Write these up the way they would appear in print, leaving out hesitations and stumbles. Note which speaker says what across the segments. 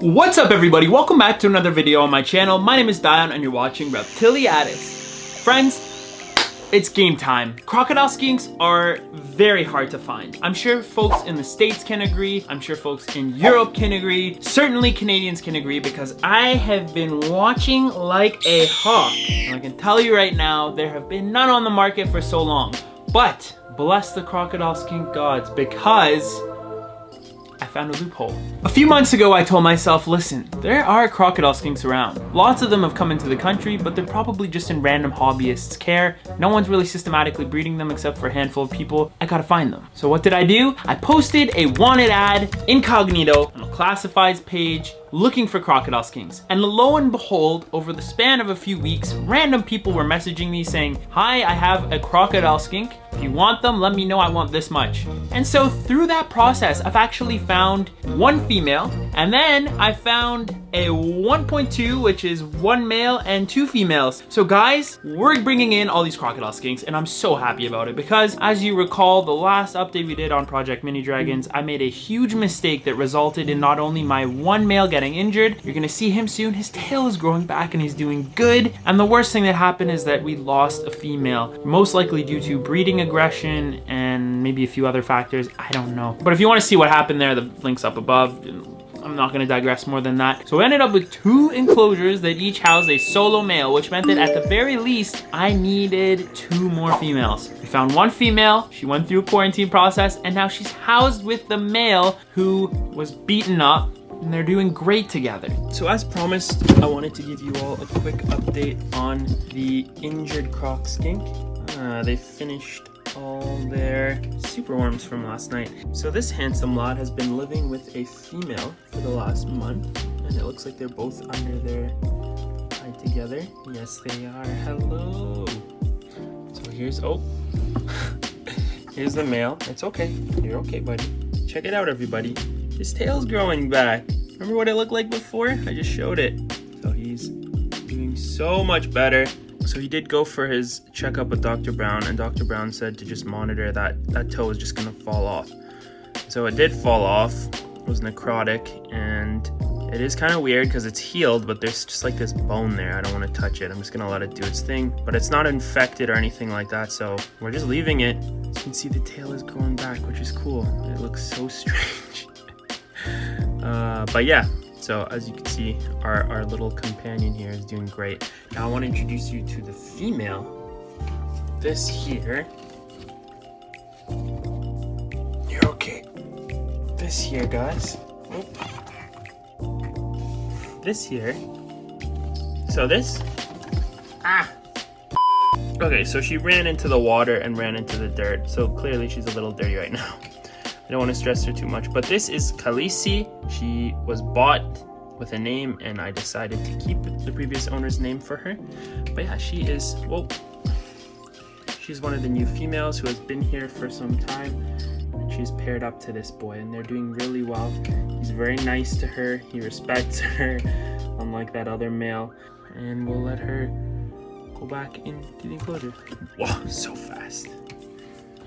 Speaker 1: What's up everybody, welcome back to another video on my channel. My name is Dion and you're watching Reptiliatus. Friends, it's game time. Crocodile skinks are very hard to find. I'm sure folks in the States can agree. I'm sure folks in Europe can agree. Certainly Canadians can agree because I have been watching like a hawk. And I can tell you right now, there have been none on the market for so long. But bless the crocodile skink gods because I found a loophole. A few months ago, I told myself, listen, there are crocodile skinks around. Lots of them have come into the country, but they're probably just in random hobbyists' care. No one's really systematically breeding them except for a handful of people. I gotta find them. So what did I do? I posted a wanted ad incognito on a classifieds page looking for crocodile skinks. And lo and behold, over the span of a few weeks, random people were messaging me saying, hi, I have a crocodile skink. If you want them, let me know, I want this much. And so through that process, I've actually found one female, and then I found a 1.2, which is one male and two females. So guys, we're bringing in all these crocodile skinks, and I'm so happy about it because as you recall, the last update we did on Project Mini Dragons, I made a huge mistake that resulted in not only my one male getting injured, you're gonna see him soon, his tail is growing back and he's doing good. And the worst thing that happened is that we lost a female, most likely due to breeding aggression and maybe a few other factors, I don't know. But if you wanna see what happened there, the link's up above. I'm not gonna digress more than that. So I ended up with two enclosures that each housed a solo male, which meant that at the very least, I needed two more females. We found one female, she went through a quarantine process, and now she's housed with the male who was beaten up, and they're doing great together. So as promised, I wanted to give you all a quick update on the injured croc skink. They finished all their superworms from last night. So this handsome lad has been living with a female for the last month, and it looks like they're both under their eye together. Yes, they are. Hello. So here's, oh, here's the male. It's okay. You're okay, buddy. Check it out, everybody. His tail's growing back. Remember what it looked like before? I just showed it. So he's doing so much better. So he did go for his checkup with Dr. Brown, and Dr. Brown said to just monitor that toe is just gonna fall off. So it did fall off. It was necrotic, and it is kind of weird because it's healed, but there's just like this bone there. I don't want to touch it. I'm just gonna let it do its thing, but it's not infected or anything like that. So we're just leaving it. As you can see, the tail is growing back, which is cool. It looks so strange. But yeah. So as you can see, our little companion here is doing great. Now I want to introduce you to the female. This here. You're okay. This here, guys. This here. So this. Okay, so she ran into the water and ran into the dirt. So clearly she's a little dirty right now. I don't want to stress her too much, but this is Khalessi. She was bought with a name, and I decided to keep the previous owner's name for her. But yeah, she is, whoa. She's one of the new females who has been here for some time, and she's paired up to this boy, and they're doing really well. He's very nice to her. He respects her, unlike that other male, and we'll let her go back into the enclosure. Wow, so fast.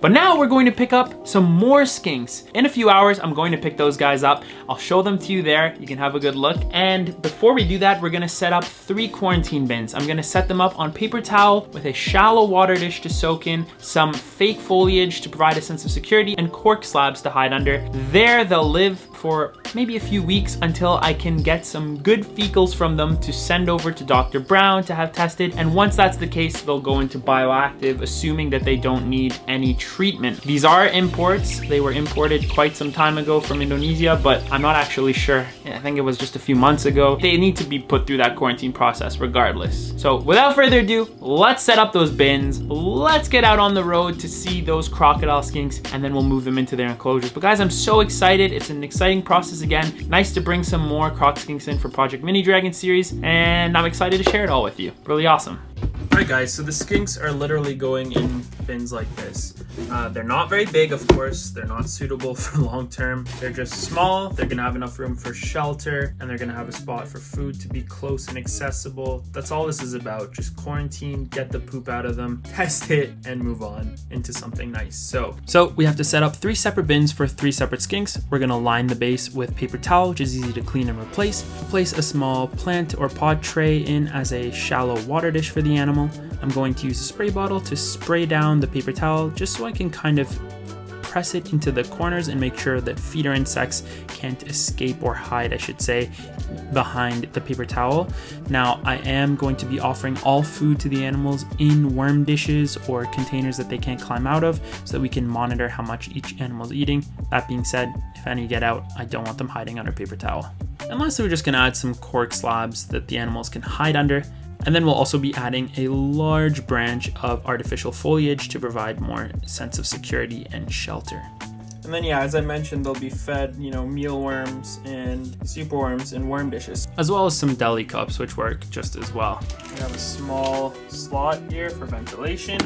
Speaker 1: But now we're going to pick up some more skinks. In a few hours, I'm going to pick those guys up. I'll show them to you there. You can have a good look. And before we do that, we're gonna set up 3 quarantine bins. I'm gonna set them up on paper towel with a shallow water dish to soak in, some fake foliage to provide a sense of security, and cork slabs to hide under. There, they'll live for maybe a few weeks until I can get some good fecals from them to send over to Dr. Brown to have tested. And once that's the case, they'll go into bioactive, assuming that they don't need any treatment. These are imports. They were imported quite some time ago from Indonesia, but I'm not actually sure. I think it was just a few months ago. They need to be put through that quarantine process regardless. So without further ado, let's set up those bins. Let's get out on the road to see those crocodile skinks, and then we'll move them into their enclosures. But guys, I'm so excited. It's an exciting process again. Nice to bring some more croc skinks in for Project Mini Dragon series, and I'm excited to share it all with you. Really awesome. Alright guys, so the skinks are literally going in bins like this. They're not very big, of course. They're not suitable for long term. They're just small. They're gonna have enough room for shelter, and they're gonna have a spot for food to be close and accessible. That's all this is about. Just quarantine, get the poop out of them, test it, and move on into something nice. So we have to set up 3 separate bins for 3 separate skinks. We're gonna line the base with paper towel, which is easy to clean and replace. Place a small plant or pod tray in as a shallow water dish for the animal. I'm going to use a spray bottle to spray down the paper towel just so I can kind of press it into the corners and make sure that feeder insects can't escape, or hide I should say, behind the paper towel. Now I am going to be offering all food to the animals in worm dishes or containers that they can't climb out of, so that we can monitor how much each animal is eating. That being said, if any get out, I don't want them hiding under paper towel. And lastly, we're just going to add some cork slabs that the animals can hide under. And then we'll also be adding a large branch of artificial foliage to provide more sense of security and shelter. And then, yeah, as I mentioned, they'll be fed, mealworms and superworms in worm dishes, as well as some deli cups, which work just as well. We have a small slot here for ventilation.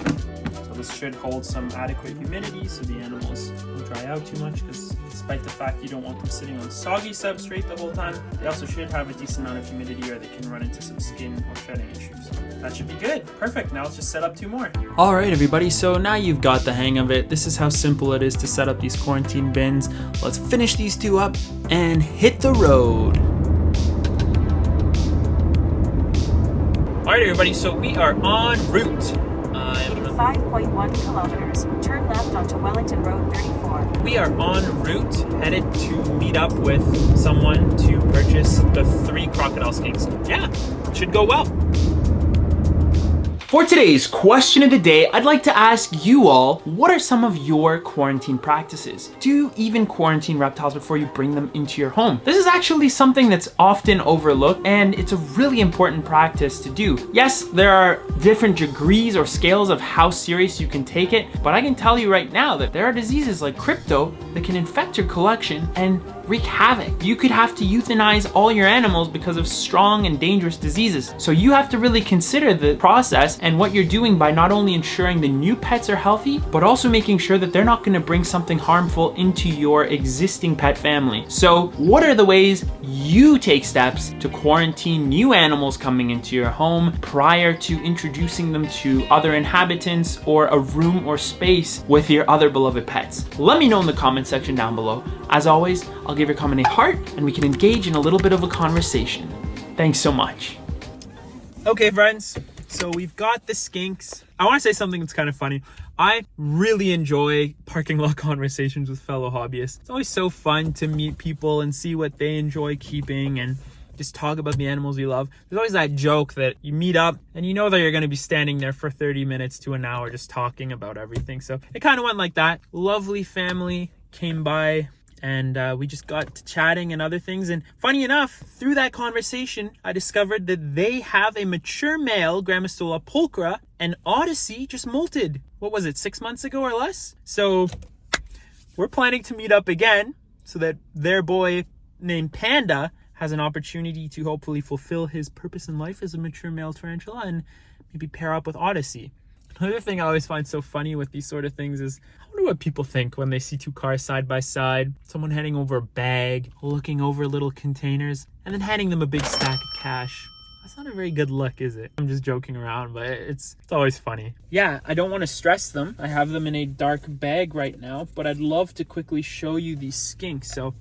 Speaker 1: So this should hold some adequate humidity so the animals don't dry out too much, because despite the fact you don't want them sitting on soggy substrate the whole time, they also should have a decent amount of humidity or they can run into some skin or shedding issues. That should be good. Perfect. Now let's just set up 2 more. All right, everybody. So now you've got the hang of it. This is how simple it is to set up these quarantine bins. Let's finish these 2 up and hit the road. All right, everybody. So we are en route.
Speaker 2: In 5.1 kilometers, turn left onto Wellington Road 34.
Speaker 1: We are en route, headed to meet up with someone to purchase the 3 crocodile skinks. Yeah, should go well. For today's question of the day, I'd like to ask you all, what are some of your quarantine practices? Do you even quarantine reptiles before you bring them into your home? This is actually something that's often overlooked, and it's a really important practice to do. Yes, there are different degrees or scales of how serious you can take it, but I can tell you right now that there are diseases like crypto that can infect your collection and wreak havoc. You could have to euthanize all your animals because of strong and dangerous diseases. So you have to really consider the process and what you're doing by not only ensuring the new pets are healthy, but also making sure that they're not going to bring something harmful into your existing pet family. So what are the ways you take steps to quarantine new animals coming into your home prior to introducing them to other inhabitants or a room or space with your other beloved pets? Let me know in the comment section down below. As always, I'll give your comment a heart and we can engage in a little bit of a conversation. Thanks so much. Okay, friends, so we've got the skinks. I want to say something that's kind of funny. I really enjoy parking lot conversations with fellow hobbyists. It's always so fun to meet people and see what they enjoy keeping and just talk about the animals we love. There's always that joke that you meet up and you know that you're going to be standing there for 30 minutes to an hour just talking about everything. So it kind of went like that. Lovely family came by, and we just got to chatting and other things. And funny enough, through that conversation, I discovered that they have a mature male Grammostola pulchra, and Odyssey just molted. What was it, 6 months ago or less? So we're planning to meet up again so that their boy named Panda has an opportunity to hopefully fulfill his purpose in life as a mature male tarantula and maybe pair up with Odyssey. Another thing I always find so funny with these sort of things is, I wonder what people think when they see 2 cars side by side, someone handing over a bag, looking over little containers, and then handing them a big stack of cash. That's not a very good look, is it? I'm just joking around, but it's always funny. Yeah, I don't want to stress them. I have them in a dark bag right now, but I'd love to quickly show you these skinks. So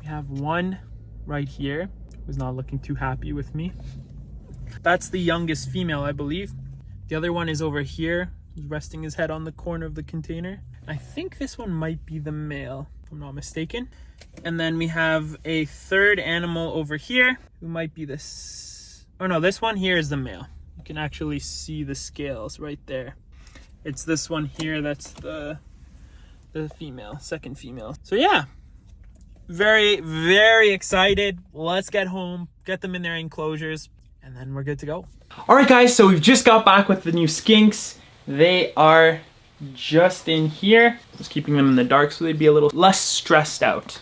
Speaker 1: we have one right here who's not looking too happy with me. That's the youngest female, I believe. The other one is over here, who's resting his head on the corner of the container. I think this one might be the male, if I'm not mistaken. And then we have a third animal over here, who might be this. Oh no, this one here is the male. You can actually see the scales right there. It's this one here that's the female, second female. So yeah, very, very excited. Let's get home, get them in their enclosures, and then we're good to go. All right, guys, so we've just got back with the new skinks. They are just in here. Just keeping them in the dark so they'd be a little less stressed out.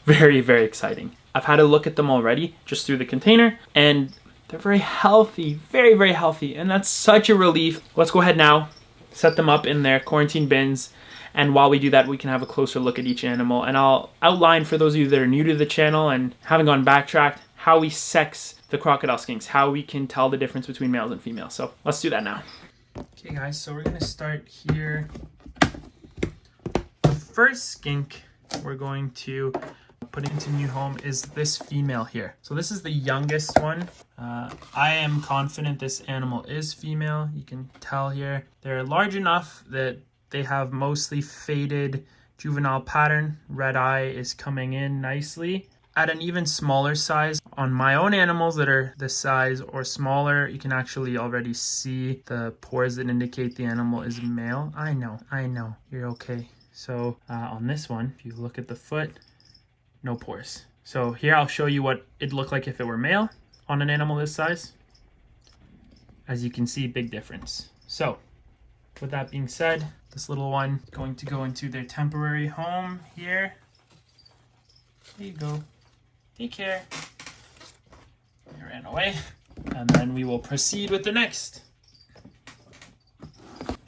Speaker 1: Very, very exciting. I've had a look at them already just through the container, and they're very healthy, very, very healthy, and that's such a relief. Let's go ahead now set them up in their quarantine bins. And while we do that, we can have a closer look at each animal. And I'll outline for those of you that are new to the channel and haven't gone backtracked, how we sex the crocodile skinks, how we can tell the difference between males and females. So let's do that now. Okay guys, so we're gonna start here. The first skink we're going to put into new home is this female here. So this is the youngest one. I am confident this animal is female. You can tell here. They're large enough that they have mostly faded juvenile pattern. Red eye is coming in nicely. At an even smaller size, on my own animals that are this size or smaller, you can actually already see the pores that indicate the animal is male. I know, you're okay. So on this one, if you look at the foot, no pores. So here I'll show you what it'd look like if it were male on an animal this size. As you can see, big difference. So with that being said, this little one is going to go into their temporary home here. There you go. Take care. He ran away. And then we will proceed with the next.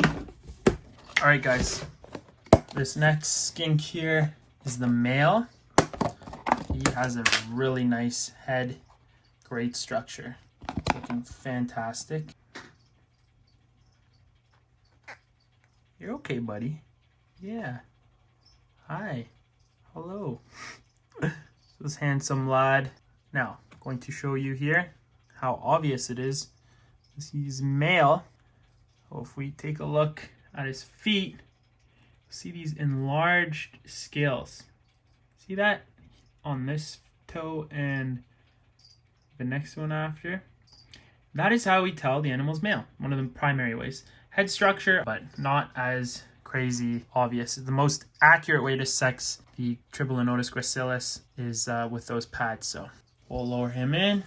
Speaker 1: All right, guys. This next skink here is the male. He has a really nice head, great structure. It's looking fantastic. You're okay, buddy. Yeah. Hi. Hello. This handsome lad. Now, I'm going to show you here how obvious it is. He's male. So if we take a look at his feet, see these enlarged scales. See that on this toe and the next one after? That is how we tell the animal's male. One of the primary ways. Head structure, but not as crazy obvious. The most accurate way to sex the Tribolonotus gracilis is with those pads. So we'll lower him in.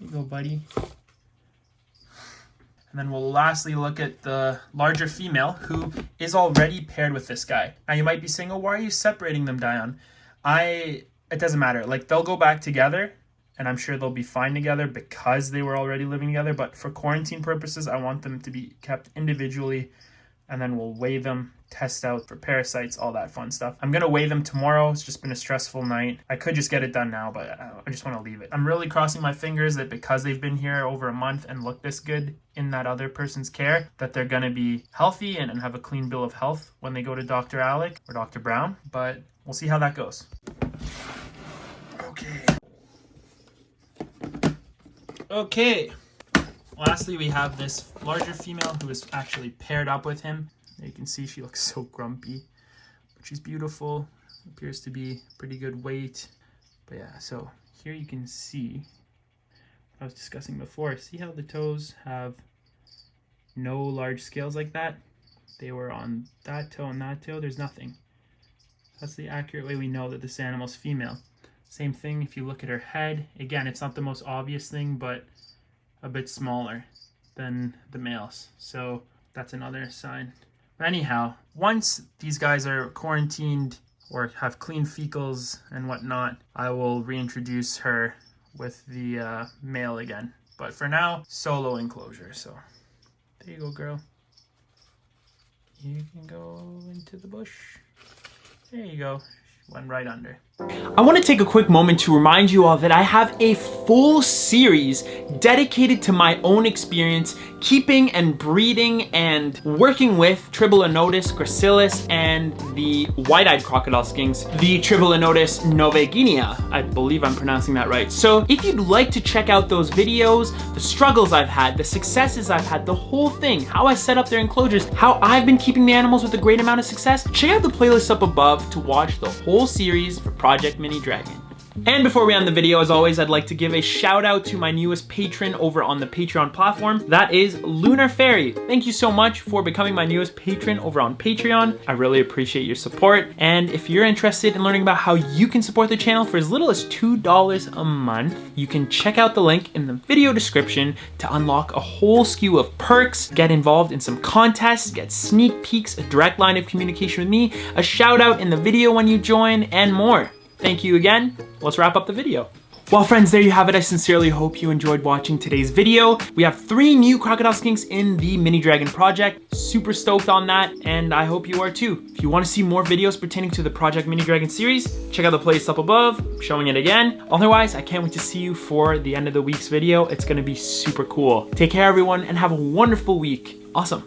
Speaker 1: There you go, buddy. And then we'll lastly look at the larger female who is already paired with this guy. Now you might be saying, oh, why are you separating them, Dion? It doesn't matter. Like, they'll go back together and I'm sure they'll be fine together because they were already living together. But for quarantine purposes, I want them to be kept individually, and then we'll weigh them, test out for parasites, all that fun stuff. I'm gonna weigh them tomorrow. It's just been a stressful night. I could just get it done now, but I just want to leave it. I'm really crossing my fingers that because they've been here over a month and look this good in that other person's care, that they're gonna be healthy and have a clean bill of health when they go to Dr. Alec or Dr. Brown, but we'll see how that goes. Okay. Lastly, we have this larger female who is actually paired up with him. You can see she looks so grumpy, but she's beautiful. Appears to be pretty good weight. But yeah, so here you can see what I was discussing before. See how the toes have no large scales like that? They were on that toe and that toe. There's nothing. That's the accurate way we know that this animal's female. Same thing if you look at her head. Again, it's not the most obvious thing, but a bit smaller than the males. So that's another sign. But anyhow, once these guys are quarantined or have clean fecals and whatnot, I will reintroduce her with the male again. But for now, solo enclosure. So there you go, girl. You can go into the bush. There you go. Went right under. I want to take a quick moment to remind you all that I have a full series dedicated to my own experience keeping and breeding and working with Tribolonotus gracilis and the white-eyed crocodile skinks, the Tribolonotus novaeguinea. I believe I'm pronouncing that right. So if you'd like to check out those videos, the struggles I've had, the successes I've had, the whole thing, how I set up their enclosures, how I've been keeping the animals with a great amount of success, check out the playlist up above to watch the whole series for Project Mini Dragon. And before we end the video, as always, I'd like to give a shout out to my newest patron over on the Patreon platform. That is Lunar Fairy. Thank you so much for becoming my newest patron over on Patreon. I really appreciate your support. And if you're interested in learning about how you can support the channel for as little as $2 a month, you can check out the link in the video description to unlock a whole slew of perks, get involved in some contests, get sneak peeks, a direct line of communication with me, a shout out in the video when you join, and more. Thank you again. Let's wrap up the video. Well friends, there you have it. I sincerely hope you enjoyed watching today's video. We have 3 new crocodile skinks in the mini dragon project. Super stoked on that, and I hope you are too. If you want to see more videos pertaining to the Project Mini Dragon series, check out the playlist up above, showing it again. Otherwise, I can't wait to see you for the end of the week's video. It's gonna be super cool. Take care everyone and have a wonderful week. Awesome.